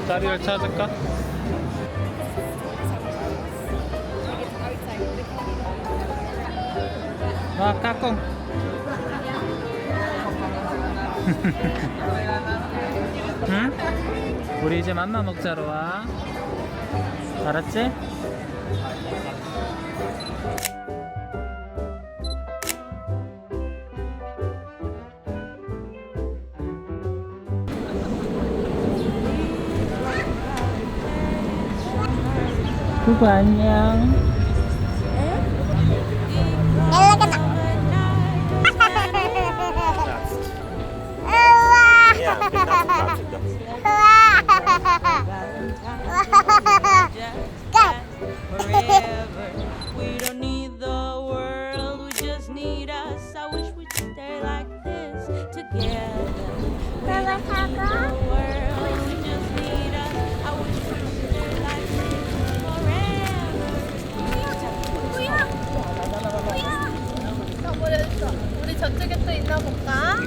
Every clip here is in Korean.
자리를 찾을까? 와, 까꿍. 응? 우리 이제 맘마 먹자로 와. 알았지? 구구 안녕. We don't need the world, we just need us. I wish we'd stay like this together. We don't need the world, we just need us. I wish we'd stay like this forever. 가버렸어. 우리 저쪽에 또 있나 볼까?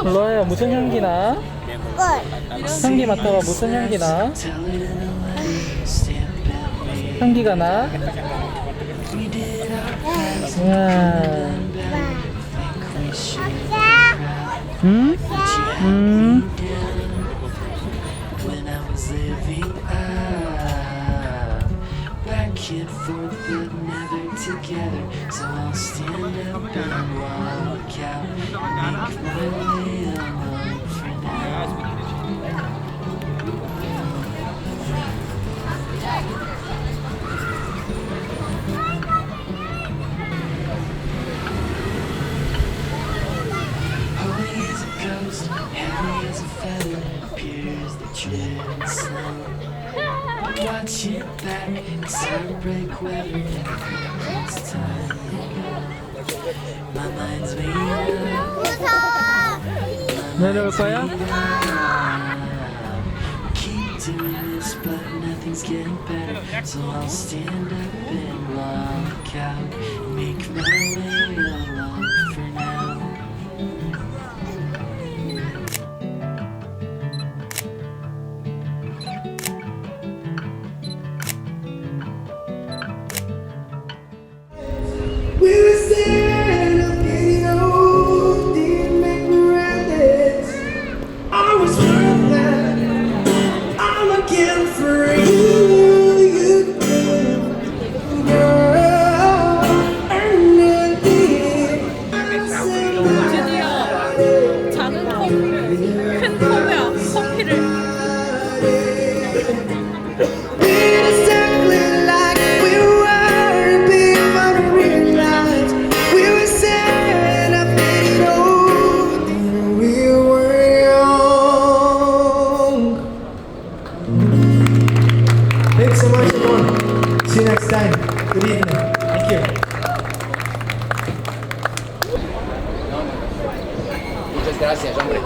로아야, 무슨 향기 나? 향기 맡아봐. 무슨 향기 나? 향기가 나? 이야. 응? When I was living back and forth but never together. So I'll stand up and walk out, make my way alone for now. Holy as a ghost, heavy as a feather, appears the driven snow. Watch it back, it's heartbreak weather. It's time to go. My mind's made up. 내려올 거야? Keep doing this, but nothing's getting better. So I'll stand up and walk out, make my way alone for now. We were saying I'm getting old, didn't make me reckless. I was worth that. I'm looking for you, girl. Earning 드디어 작은 컵, 큰 컵에 커피를. exactly like we were before we realized we were saying I'm getting old, and we were young. Thanks so much, everyone. See you next time. Good evening. Thank you. Muchas gracias, hombre.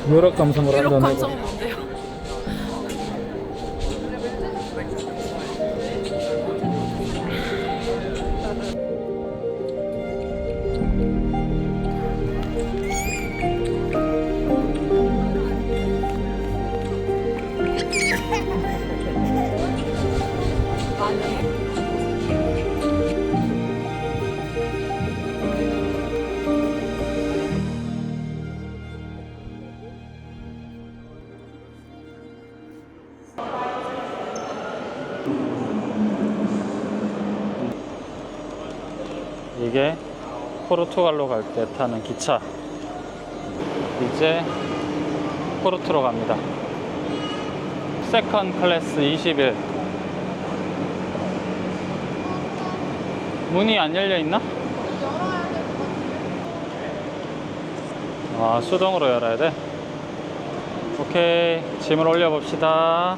유럽 감성으로 유럽 한잔 감성은 해봐. 뭔데요? 이게 포르투갈로 갈 때 타는 기차. 이제 포르투로 갑니다. 세컨 클래스 21. 문이 안 열려 있나? 아, 수동으로 열어야 돼? 오케이, 짐을 올려 봅시다.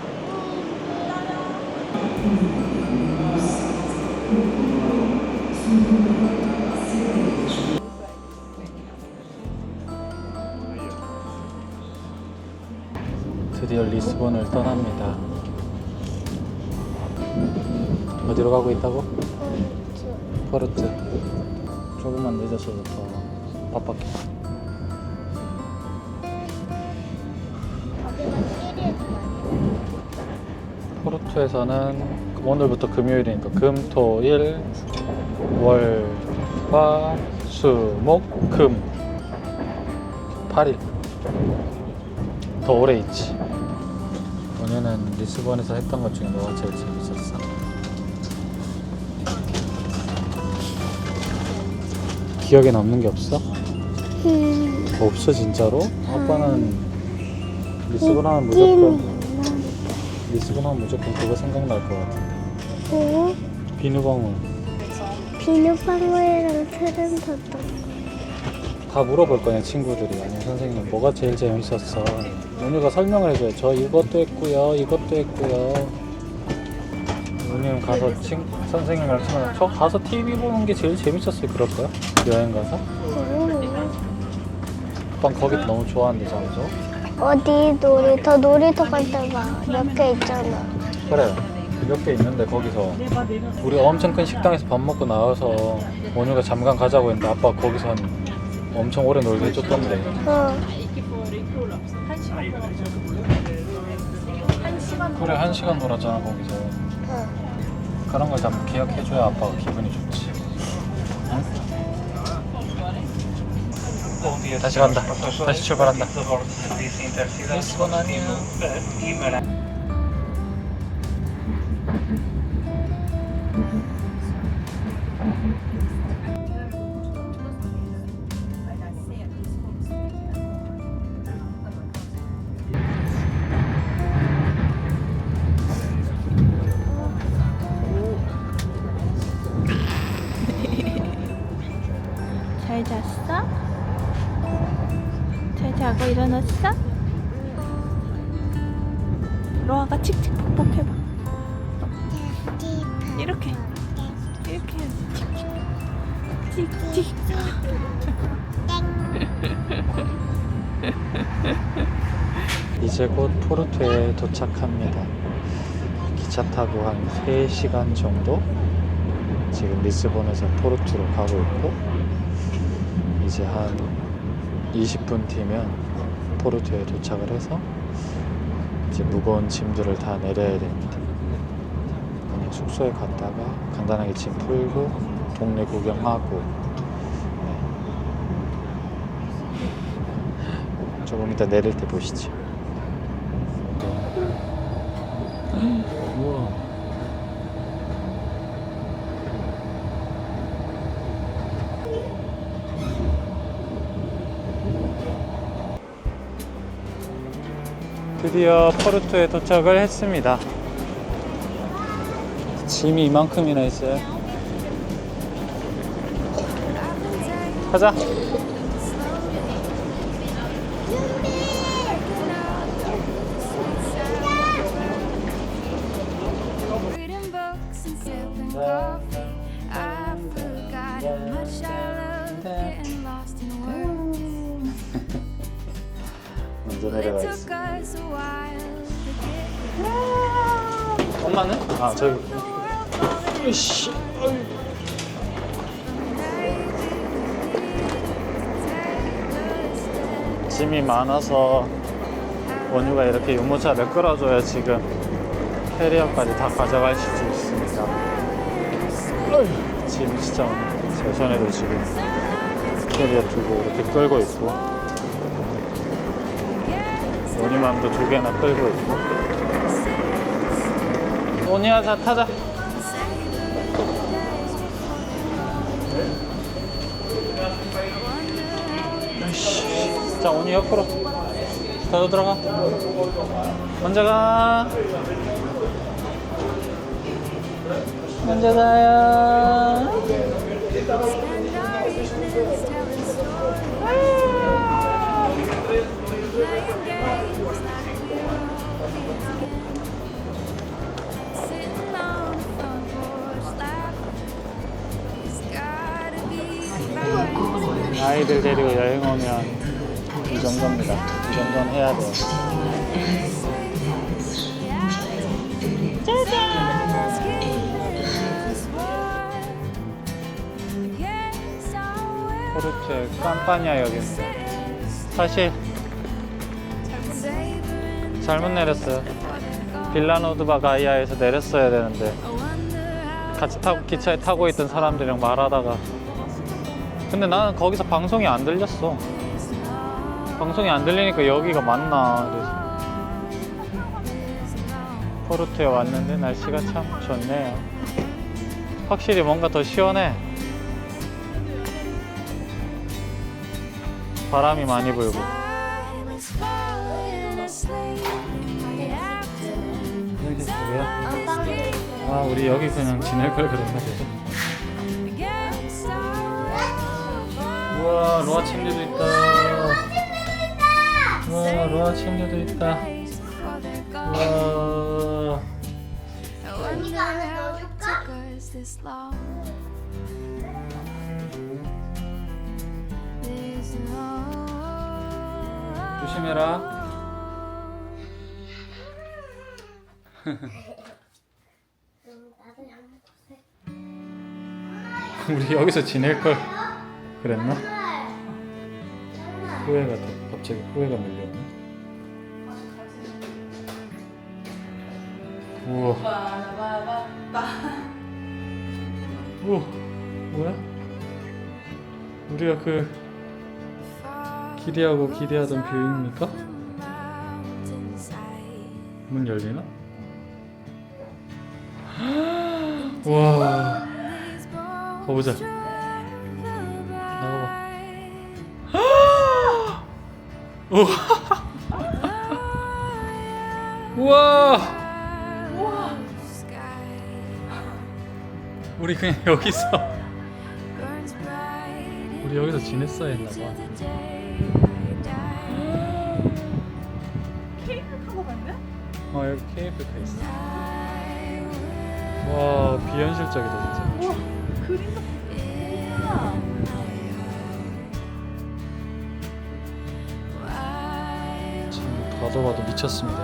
드디어 리스본을 떠납니다. 어디로 가고 있다고? 포르투. 조금만 늦었어도 더 바빴겠다. 포르투에서는 오늘부터 금요일이니까 금, 토, 일, 월, 화, 수, 목, 금 8일 더 오래 있지. 오늘은 리스본에서 했던 것 중에 뭐가 제일 재밌었어? 기억에 남는 게 없어? 없어 진짜로? 아빠는 리스본 하면 무조건 그거 생각날 것 같은데. 뭐? 비누방울. 비누방울이랑 트렌드도. 다 물어볼 거냐 친구들이. 아니 선생님 뭐가 제일 재밌었어? 은유가 설명을 해줘요. 저 이것도 했고요, 이것도 했고요. 은유는 가서 선생님이랑 친구랑 저 가서 TV 보는 게 제일 재밌었어요. 그럴 거야? 여행 가서? 오빠 거기 너무 좋아하는데 장소? 어디 놀이터 갈 때 막 몇 개 있잖아. 그래, 몇 개 있는데 거기서 우리 엄청 큰 식당에서 밥 먹고 나와서 원유가 잠깐 가자고 했는데 아빠가 거기서 엄청 오래 놀게 해줬던데. 그래, 1시간 놀았잖아 거기서. 그런 걸 다 기억해줘야 아빠가 기분이 좋지. 응? 다시 간다. 다시 출발한다. 리스본 아니야. 잘 잤어? 잘 자고 일어났어? 로아가 칙칙 폭폭 해봐. 이렇게 해야지. 칙칙. 이제 곧 포르투에 도착합니다. 기차 타고 한 3시간 정도 지금 리스본에서 포르투로 가고 있고, 이제 한 20분 뒤면 포르투에 도착을 해서 이제 무거운 짐들을 다 내려야 됩니다. 그냥 숙소에 갔다가 간단하게 짐 풀고 동네 구경하고, 조금 이따 내릴 때 보시죠. 우와. 드디어 포르투에 도착을 했습니다. 짐이 이만큼이나 있어요. 가자. Reading books and sipping coffee. I forgot how much I love getting lost in words. 먼저 내려가 It 있어. took us a while to get 엄마는? 아 저기. 으이씨. 짐이 많아서 원유가 이렇게 유모차를 끌어줘야 지금 캐리어까지 다 가져갈 수 있습니다. 짐 진짜 많네. 제 손에도 지금 캐리어 두고 이렇게 끌고 있고, 원유맘도 2개나 끌고 있고. 원유야, 자 타자. 자, 원유 옆으로. 나도 들어가. 먼저 가. 먼저 가요. sitting on the front porch laughing. It's gotta be fine. 아이들 데리고 여행 오면 이 정도입니다. 이 정도는 해야 돼요. 포르투갈 깜파냐역입니다. 사실 잘못 내렸어요. 빌라노드바 가이아에서 내렸어야 되는데 같이 기차에 타고 있던 사람들이랑 말하다가, 근데 나는 거기서 방송이 안 들렸어. 방송이 안 들리니까 여기가 맞나 그래서 포르투에 왔는데 날씨가 참 좋네요. 확실히 뭔가 더 시원해. 바람이 많이 불고. 여기 뭐야? 아, 우리 여기 그냥 지낼 걸 그랬나 보다. 우와, 로아 침대도 있다. 우와, 로아 침대도 있다. 우와. 조심해라. 우리 여기서 지낼 걸 그랬나? 후회가 갑자기 후회가 밀려오네. 우와. 우와. 뭐야? 우리가 그 기대하던 뷰입니까? 문 열리나? 와. 가보자. 나가봐. 우와. 우리 그냥 여기서 지냈어야 했나봐. 케이크 타고 갔네? 여기 케이블카 있어. 와, 비현실적이다 진짜. 우와, 그림도 지금 봐도 미쳤습니다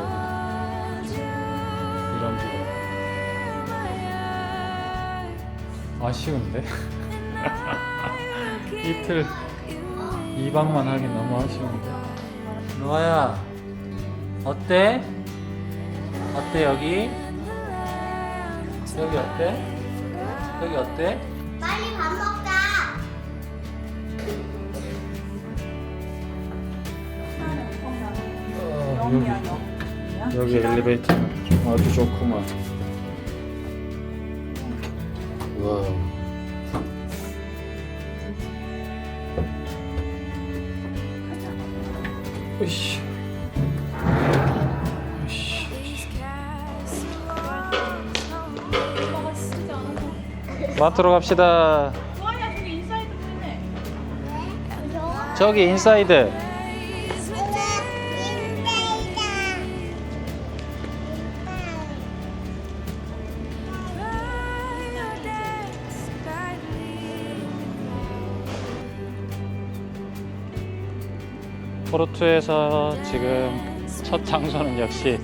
여기. 이런 뷰가 아쉬운데. 이틀 2박만 하긴 너무 아쉬운데. 노아야, 어때? 어때 여기? 여기 어때? 여기 어때? 빨리 밥 먹자. 여기 엘리베이터 아주 좋구만. 와. 으이씨. 마트로 갑시다. 좋아야 저기 인사이드 보이네. 저기 인사이드. 포르투에서 지금 첫 장소는 역시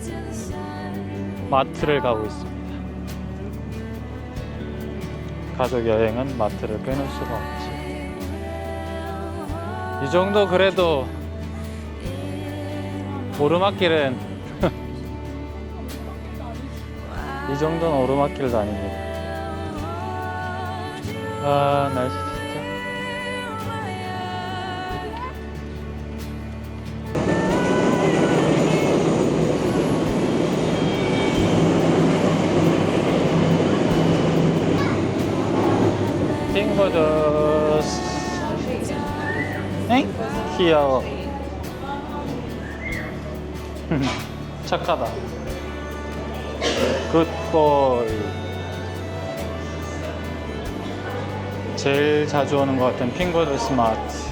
마트를 가고 있습니다. 가족 여행은 마트를 빼놓을 수가 없지. 이 정도 그래도 오르막길은 이 정도는 오르막길도 아닙니다. 아, 날씨 진짜. 핑거더스. 엥? 귀여워. 착하다. 굿보이. 제일 자주 오는 것 같은 핑거더스 마트.